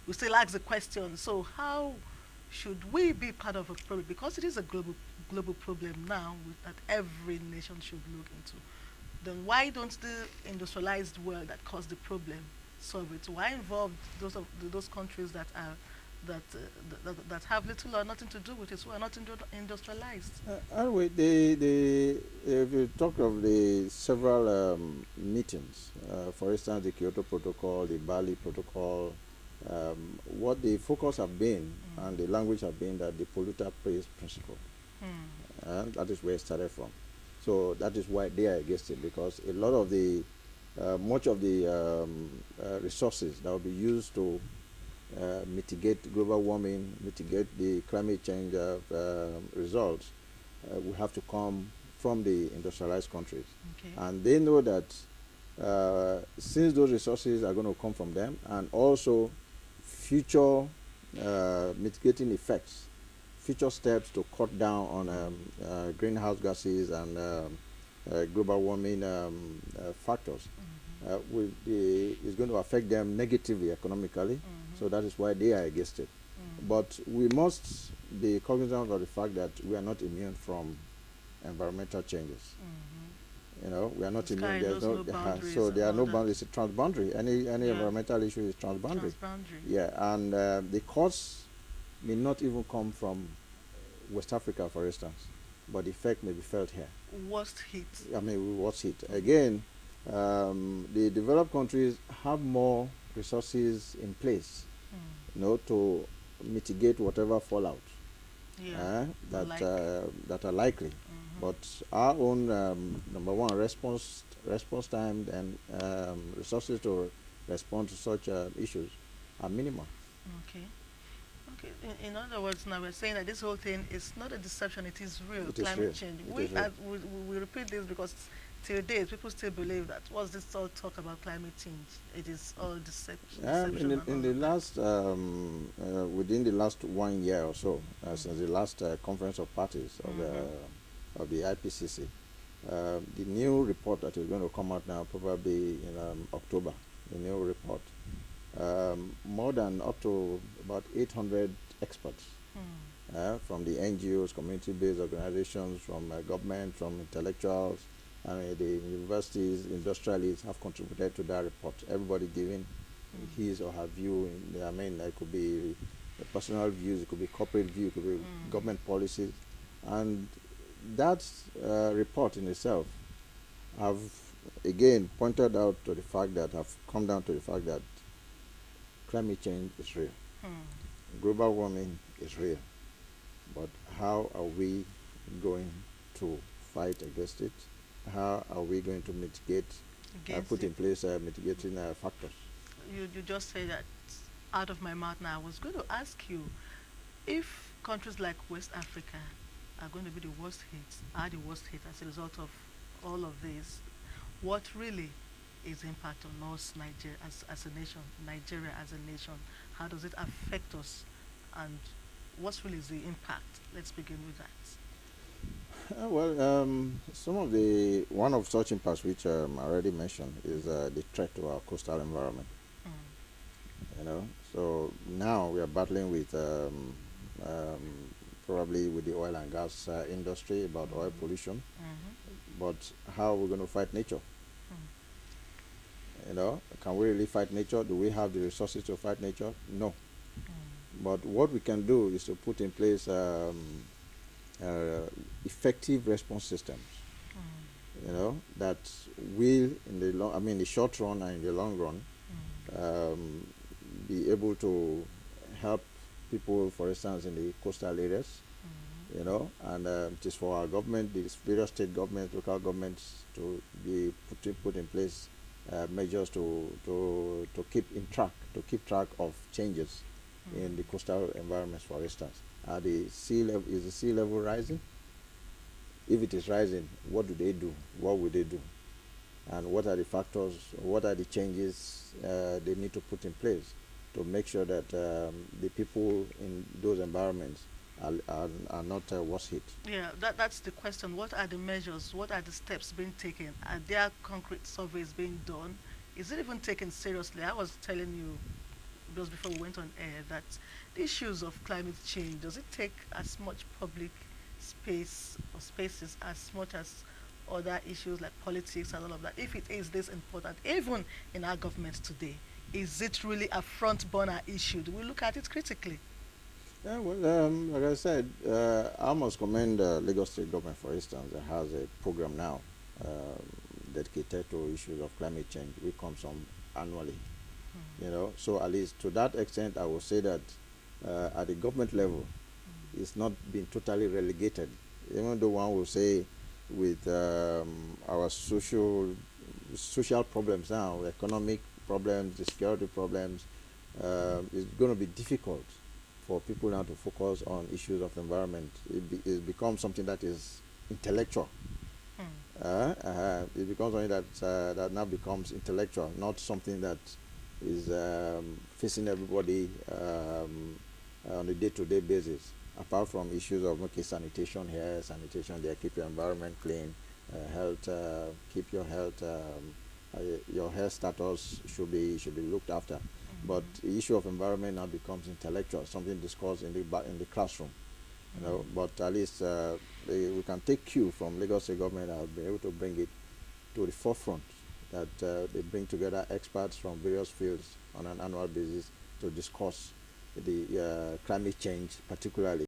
we still ask the question. So how should we be part of a problem? Because it is a global problem now that every nation should look into. Then why don't the industrialized world that caused the problem solve it? Why involve those countries that are that have little or nothing to do with it, who are not industrialized? Anyway, if you talk of the several meetings, for instance, the Kyoto Protocol, the Bali Protocol, what the focus have been and the language have been that the polluter pays principle. Mm. And that is where it started from. So that is why they are against it, because a lot of the much of the resources that will be used to mitigate global warming, mitigate the climate change results, will have to come from the industrialized countries. Okay. And they know that since those resources are going to come from them, and also future mitigating effects, future steps to cut down on greenhouse gases and global warming factors is going to affect them negatively economically. So that is why they are against it. But we must be cognizant of the fact that we are not immune from environmental changes. You know, we are not immune. There's no, so there are no boundaries. It's transboundary. Any environmental issue is transboundary. Yeah, and the cause may not even come from West Africa, for instance, but the effect may be felt here. Worst hit. I mean, worst hit. Again, the developed countries have more resources in place, you know, to mitigate whatever fallout that are likely. But our own number one response time and resources to respond to such issues are minimal. Okay. Okay. In other words, now we're saying that this whole thing is not a deception; it is real. It is Climate real. change. It We, is real. we repeat this because till date people still believe that what's this all talk about climate change? It is all deception and In all the of that. last, within the last 1 year or so, since the last conference of parties of the IPCC, the new report that is going to come out now, probably in October, the new report, more than up to about 800 experts from the NGOs, community-based organizations, from government, from intellectuals, I mean, the universities, industrialists have contributed to that report. Everybody giving his or her view. I mean, it could be personal views, it could be corporate view, it could be government policies, and that report in itself have again pointed out to the fact that have come down to the fact that climate change is real, global warming is real, but how are we going to fight against it? How are we going to mitigate, Against put it. in place mitigating factors? You just say that out of my mouth now. I was going to ask you if countries like West Africa are going to be the worst hit, are the worst hit as a result of all of this, what really is the impact on us, Nigeria as a nation, Nigeria as a nation? How does it affect us? And what really is the impact? Let's begin with that. Some of the one of such impacts which I already mentioned is the threat to our coastal environment. You know, so now we are battling with um, probably with the oil and gas industry about oil pollution. But how are we going to fight nature? You know, can we really fight nature? Do we have the resources to fight nature? No. But what we can do is to put in place effective response systems. You know, that will in the long, I mean, the short run and in the long run, um, be able to help people, for instance, in the coastal areas. You know, and it is for our government, the various state governments, local governments, to be put in place measures to keep track of changes in the coastal environments. For instance, is the sea level rising? If it is rising, what do they do? What will they do? And what are the factors? What are the changes they need to put in place to make sure that the people in those environments are not worse hit? Yeah, that's the question. What are the measures? What are the steps being taken? Are there concrete surveys being done? Is it even taken seriously? I was telling you just before we went on air, that the issues of climate change, does it take as much public space or spaces as much as other issues like politics and all of that? If it is this important, even in our government today, is it really a front burner issue? Do we look at it critically? Yeah, well, like I said, I must commend Lagos State government, for instance, that has a program now dedicated to issues of climate change, which comes on annually. Mm, You know, so at least to that extent, I will say that at the government level, it's not been totally relegated. Even though one will say, with our social problems now, economic problems, the security problems, it's going to be difficult for people now to focus on issues of environment. It becomes something that is intellectual. mm, It becomes something that now becomes intellectual, not something that is facing everybody on a day-to-day basis. Apart from issues of, okay, sanitation here, sanitation there, keep your environment clean, health, keep your health status should be looked after. But mm, the issue of environment now becomes intellectual, something discussed in the classroom. You know, mm. but at least we can take cue from Lagos State government that have been able to bring it to the forefront, that they bring together experts from various fields on an annual basis to discuss the climate change particularly.